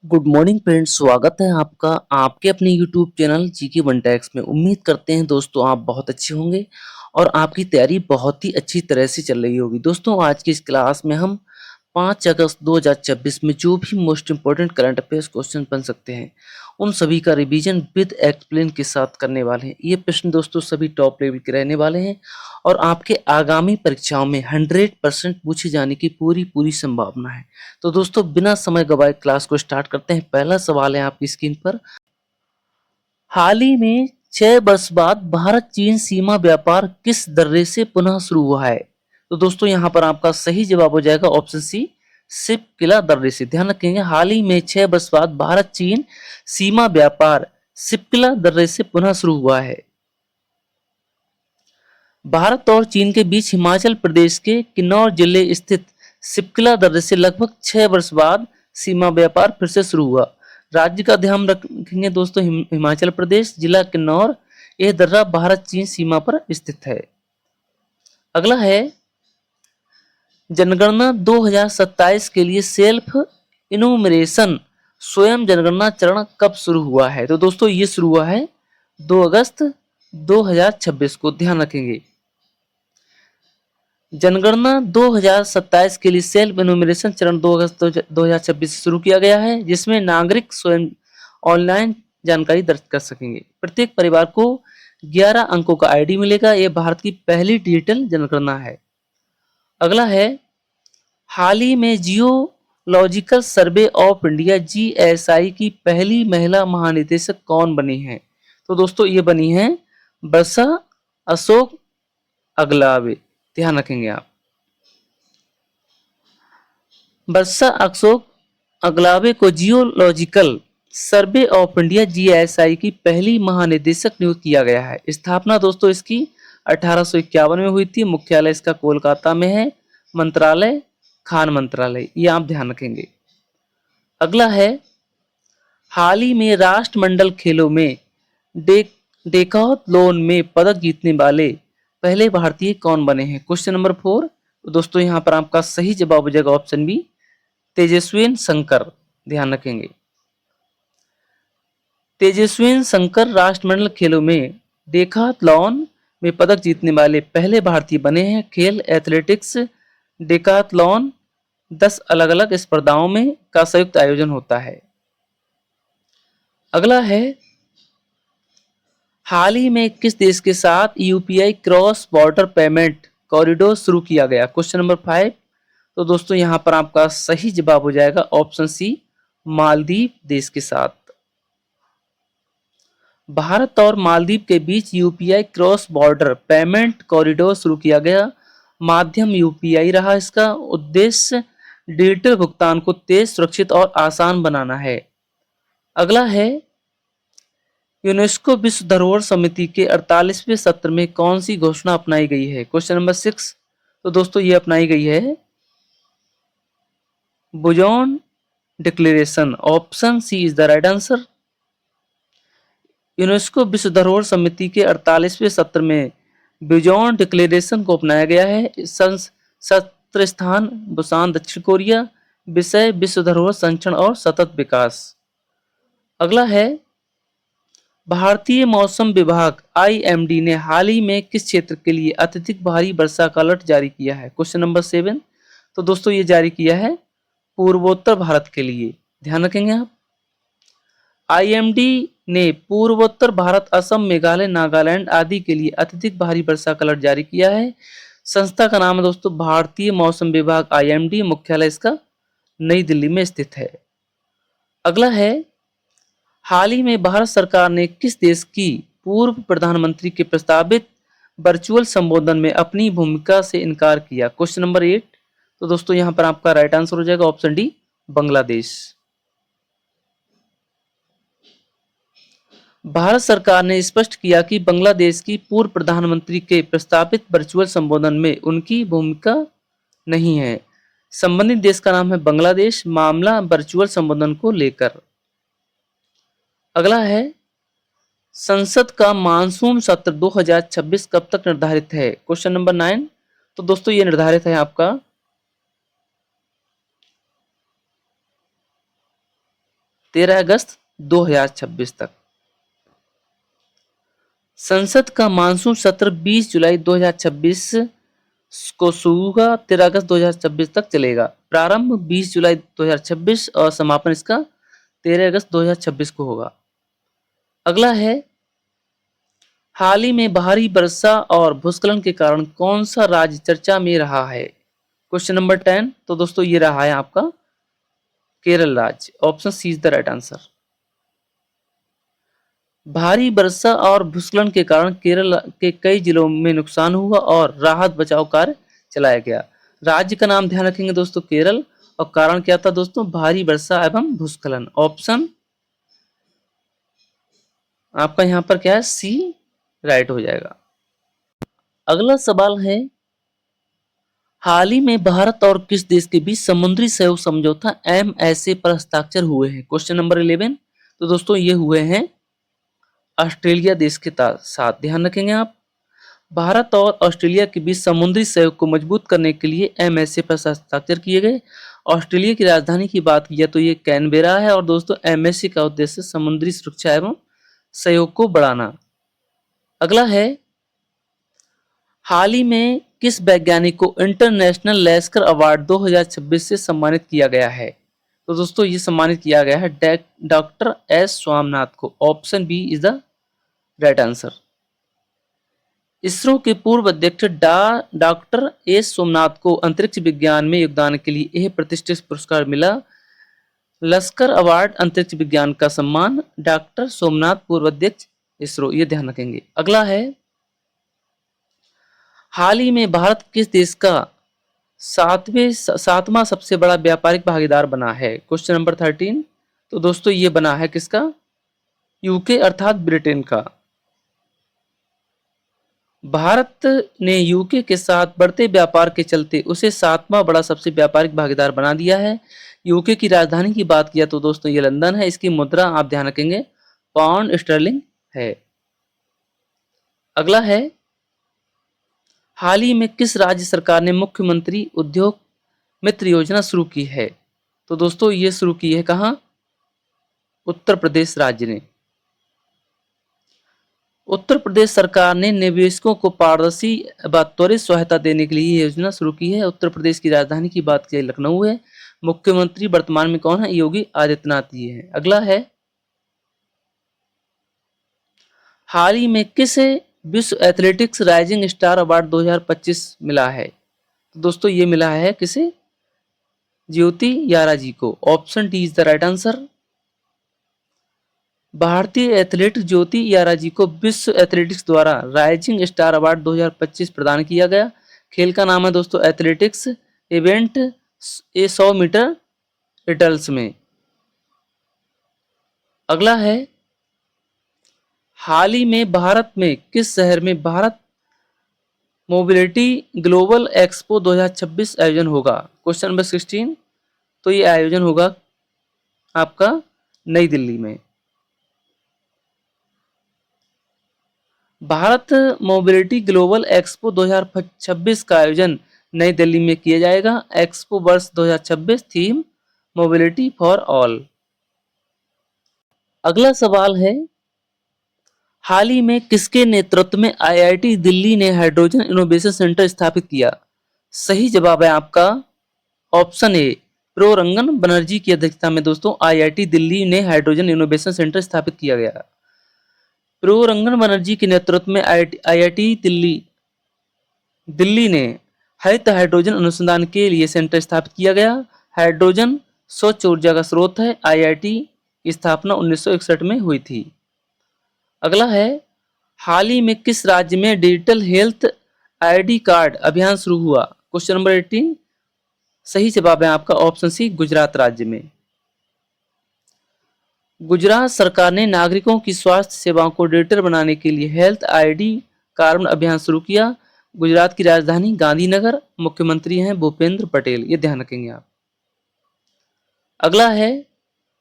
Good morning friends, स्वागत है आपका आपके अपने YouTube channel GK one tax में। उम्मीद करते हैं दोस्तों आप बहुत अच्छे होंगे और आपकी तैयारी बहुत ही अच्छी तरह से चल रही होगी। दोस्तों आज की इस क्लास में हम 5 अगस्त 2026 में जो भी most important current affairs question बन सकते हैं उन सभी का रिवीजन विद एक्सप्लेन के साथ करने वाले हैं। ये प्रश्न दोस्तों सभी टॉप लेवल के रहने वाले हैं और आपके आगामी परीक्षाओं में 100% पूछे जाने की पूरी पूरी संभावना है। तो दोस्तों बिना समय गवाए क्लास को स्टार्ट करते हैं। पहला सवाल है आपकी स्क्रीन पर। हाल ही में 6 वर्ष बाद भारत चीन सीमा व्यापार किस दर्रे से पुनः शुरू हुआ है? तो दोस्तों यहाँ पर आपका सही जवाब हो जाएगा ऑप्शन सी, सिप किला दर्रे से। ध्यान रखेंगे, हाल ही में 6 वर्ष बाद भारत चीन सीमा व्यापार सिपकिला दर्रे से पुनः शुरू हुआ है। भारत और चीन के बीच हिमाचल प्रदेश के किन्नौर जिले स्थित सिपकिला दर्रे से लगभग 6 वर्ष बाद सीमा व्यापार फिर से शुरू हुआ। राज्य का ध्यान रखेंगे दोस्तों, हिमाचल प्रदेश, जिला किन्नौर। यह दर्रा भारत चीन सीमा पर स्थित है। अगला है, जनगणना 2027 के लिए सेल्फ इनुमरेशन स्वयं जनगणना चरण कब शुरू हुआ है? तो दोस्तों ये शुरू हुआ है 2 अगस्त 2026 को। ध्यान रखेंगे, जनगणना 2027 के लिए सेल्फ इनुमरेशन चरण 2 अगस्त 2026 से शुरू किया गया है, जिसमें नागरिक स्वयं ऑनलाइन जानकारी दर्ज कर सकेंगे। प्रत्येक परिवार को 11 अंकों का आईडी मिलेगा। यह भारत की पहली डिजिटल जनगणना है। अगला है, हाल ही में geological survey of India GSI की पहली महिला महानिदेशक कौन बनी है? तो दोस्तों ये बनी है वर्षा अशोक अगलावे। ध्यान रखेंगे आप, वर्षा अशोक अगलावे को geological survey of India GSI की पहली महानिदेशक नियुक्त किया गया है। स्थापना दोस्तों इसकी 1851 में हुई थी। मुख्यालय इसका कोलकाता में है। मंत्रालय खान मंत्रालय, ये आप ध्यान रखेंगे। अगला है, हाल ही में राष्ट्रमंडल खेलों में डेकाथलॉन में पदक जीतने वाले पहले भारतीय कौन बने हैं? Question number 4। दोस्तों यहाँ पर आपका सही जवाब हो जाएगा ऑप्शन बी, तेजस्विन शंकर। ध्यान रखेंगे, तेजस्विन शंकर राष्ट्रमंडल खेलों में डेकाथलॉन में पदक जीतने वाले पहले भारतीय बने हैं। खेल एथलेटिक्स डेकाथलॉन 10 अलग अलग स्पर्धाओं में का संयुक्त आयोजन होता है। अगला है, हाल ही में किस देश के साथ UPI cross border payment corridor शुरू किया गया? Question number 5। तो दोस्तों यहां पर आपका सही जवाब हो जाएगा ऑप्शन सी, मालदीव देश के साथ। भारत और मालदीव के बीच UPI cross border payment corridor शुरू किया गया। माध्यम यूपीआई रहा। इसका उद्देश्य डिजिटल भुगतान को तेज, सुरक्षित और आसान बनाना है। अगला है, यूनेस्को विश्व धरोहर समिति के 48वें सत्र में कौन सी घोषणा अपनाई गई है? Question number 6। तो दोस्तों ये अपनाई गई है बुजॉन declaration. Option C is the right answer. UNESCO विश्व धरोहर समिति के 48वें सत्र में बुजॉन डिक्लेरेशन को अपनाया गया है। सत्र स्थान बुसान दक्षिण कोरिया। विषय विश्व धरोहर संरक्षण और सतत विकास। अगला है, भारतीय मौसम विभाग आईएमडी ने हाल ही में किस क्षेत्र के लिए अत्यधिक भारी वर्षा का अलर्ट जारी किया है? Question number 7। तो दोस्तों ये जारी किया है पूर्वोत्तर भारत के लिए। ध्यान रखेंगे आप, आईएमडी ने पूर्वोत्तर भारत, असम, मेघालय, नागालैंड आदि के लिए अत्यधिक भारी वर्षा का अलर्ट जारी किया है। संस्था का नाम है दोस्तों भारतीय मौसम विभाग आईएमडी। मुख्यालय इसका नई दिल्ली में स्थित है। अगला है, हाल ही में भारत सरकार ने किस देश की पूर्व प्रधानमंत्री के प्रस्तावित वर्चुअल संबोधन में अपनी भूमिका से इनकार किया? Question number 8। तो दोस्तों यहां पर आपका राइट आंसर हो जाएगा ऑप्शन डी, बांग्लादेश। भारत सरकार ने स्पष्ट किया कि बांग्लादेश की पूर्व प्रधानमंत्री के प्रस्तावित वर्चुअल संबोधन में उनकी भूमिका नहीं है। संबंधित देश का नाम है बांग्लादेश। मामला वर्चुअल संबोधन को लेकर। अगला है, संसद का मानसून सत्र 2026 कब तक निर्धारित है? Question number 9। तो दोस्तों ये निर्धारित है आपका 13 अगस्त 2026 तक। संसद का मानसून सत्र 20 जुलाई 2026 को शुरू होगा, 13 अगस्त 2026 तक चलेगा। प्रारंभ 20 जुलाई 2026 और समापन इसका 13 अगस्त 2026 को होगा। अगला है, हाल ही में भारी वर्षा और भूस्खलन के कारण कौन सा राज्य चर्चा में रहा है? Question number 10। तो दोस्तों ये रहा है आपका केरल राज्य। Option C is the right answer. भारी वर्षा और भूस्खलन के कारण केरल के कई जिलों में नुकसान हुआ और राहत बचाव कार्य चलाया गया। राज्य का नाम ध्यान रखेंगे दोस्तों केरल, और कारण क्या था दोस्तों? भारी वर्षा एवं भूस्खलन। ऑप्शन आपका यहाँ पर क्या है? सी राइट हो जाएगा। अगला सवाल है, हाल ही में भारत और किस देश के बीच समुद्री सहयोग समझौता MSA पर हस्ताक्षर हुए हैं? Question number 11। तो दोस्तों ये हुए हैं ऑस्ट्रेलिया देश के साथ। ध्यान रखेंगे आप, भारत और ऑस्ट्रेलिया के बीच समुद्री सहयोग को मजबूत करने के लिए MSA पर हस्ताक्षर किए गए। ऑस्ट्रेलिया की राजधानी की बात की जाए तो ये कैनबेरा है, और दोस्तों MSA का उद्देश्य समुद्री सुरक्षा एवं सहयोग को बढ़ाना। अगला है, हाल ही में किस वैज्ञानिक को इंटरनेशनल लेस्कर अवार्ड 2026 से सम्मानित किया गया है? तो दोस्तों ये सम्मानित किया गया है डॉक्टर एस स्वामीनाथन को। Option B is the right answer. ISRO के पूर्व अध्यक्ष डॉक्टर एस सोमनाथ को अंतरिक्ष विज्ञान में योगदान के लिए यह प्रतिष्ठित पुरस्कार मिला। लश्कर अवार्ड अंतरिक्ष विज्ञान का सम्मान, डॉक्टर सोमनाथ पूर्व अध्यक्ष इसरो। ये ध्यान रखेंगे। अगला है, हाल ही में भारत किस देश का सातवां सबसे बड़ा व्यापारिक भागीदार बना है? Question number 13। तो दोस्तों ये बना है किसका? यूके अर्थात ब्रिटेन का। भारत ने यूके के साथ बढ़ते व्यापार के चलते उसे सातवां बड़ा सबसे व्यापारिक भागीदार बना दिया है। यूके की राजधानी की बात किया तो दोस्तों ये लंदन है। इसकी मुद्रा आप ध्यान रखेंगे पाउंड स्टर्लिंग है। अगला है, हाल ही में किस राज्य सरकार ने मुख्यमंत्री उद्योग मित्र योजना शुरू की है? तो दोस्तों ये शुरू की है कहाँ? उत्तर प्रदेश राज्य ने। उत्तर प्रदेश सरकार ने निवेशकों को पारदर्शी व त्वरित सहायता देने के लिए योजना शुरू की है। उत्तर प्रदेश की राजधानी की बात की लखनऊ है। मुख्यमंत्री वर्तमान में कौन है? योगी आदित्यनाथ जी है। अगला है, हाल ही में किस विश्व एथलेटिक्स राइजिंग स्टार अवार्ड 2025 मिला है? तो दोस्तों ये मिला है किसे? ज्योति यारा जी को। Option D is the right answer. भारतीय एथलीट ज्योति यारा जी को विश्व एथलेटिक्स द्वारा राइजिंग स्टार अवार्ड 2025 प्रदान किया गया। खेल का नाम है दोस्तों एथलेटिक्स इवेंट 100 मीटर रिटल्स में। अगला है, हाल ही में भारत में किस शहर में भारत मोबिलिटी ग्लोबल एक्सपो 2026 आयोजन होगा? Question number 16। तो ये आयोजन होगा आपका नई दिल्ली में। भारत मोबिलिटी ग्लोबल एक्सपो 2026 का आयोजन नई दिल्ली में किया जाएगा। एक्सपो वर्ष 2026, थीम मोबिलिटी फॉर ऑल। अगला सवाल है, हाल ही में किसके नेतृत्व में IIT दिल्ली ने हाइड्रोजन इनोवेशन सेंटर स्थापित किया? सही जवाब है आपका ऑप्शन ए, प्रो रंगन बनर्जी की अध्यक्षता में दोस्तों IIT दिल्ली ने हाइड्रोजन इनोवेशन सेंटर स्थापित किया गया। प्रो रंगन बनर्जी के नेतृत्व में IIT दिल्ली ने हरित हाइड्रोजन अनुसंधान के लिए सेंटर स्थापित किया गया। हाइड्रोजन स्वच्छ ऊर्जा का स्रोत है। IIT की स्थापना 1961 में हुई थी। अगला है, हाल ही में किस राज्य में डिजिटल हेल्थ ID कार्ड अभियान शुरू हुआ? Question number 18। सही जवाब है आपका ऑप्शन सी, गुजरात राज्य में। गुजरात सरकार ने नागरिकों की स्वास्थ्य सेवाओं को डिजिटल बनाने के लिए हेल्थ ID कार्ड अभियान शुरू किया। गुजरात की राजधानी गांधीनगर, मुख्यमंत्री हैं भूपेंद्र पटेल। ये ध्यान रखेंगे आप। अगला है,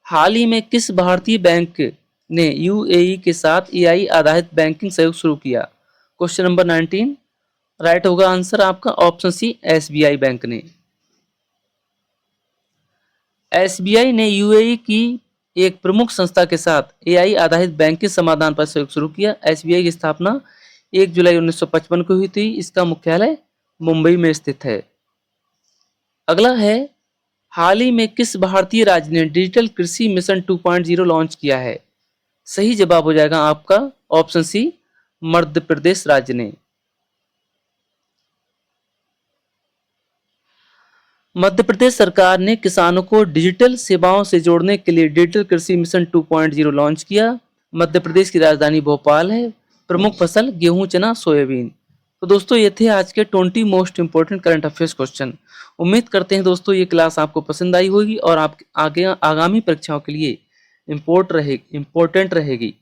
हाल ही में किस भारतीय बैंक ने UAE के साथ AI आधारित बैंकिंग सहयोग शुरू किया? Question number 19। राइट होगा आंसर आपका ऑप्शन सी, SBI बैंक ने। SBI ने UAE की एक प्रमुख संस्था के साथ एआई आधारित बैंकिंग समाधान पर सहयोग शुरू किया। एसबीआई की स्थापना 1 जुलाई 1955 को हुई थी। इसका मुख्यालय मुंबई में स्थित है। अगला है, हाल ही में किस भारतीय राज्य ने डिजिटल कृषि मिशन 2.0 लॉन्च किया है? सही जवाब हो जाएगा आपका ऑप्शन सी, मध्य प्रदेश राज्य ने। मध्य प्रदेश सरकार ने किसानों को डिजिटल सेवाओं से जोड़ने के लिए डिजिटल कृषि मिशन 2.0 लॉन्च किया। मध्य प्रदेश की राजधानी भोपाल है। प्रमुख फसल गेहूं, चना, सोयाबीन। तो दोस्तों ये थे आज के 20 most important current affairs question. उम्मीद करते हैं दोस्तों ये क्लास आपको पसंद आई होगी और आप आगे आगामी परीक्षाओं के लिए इम्पोर्टेंट रहेगी।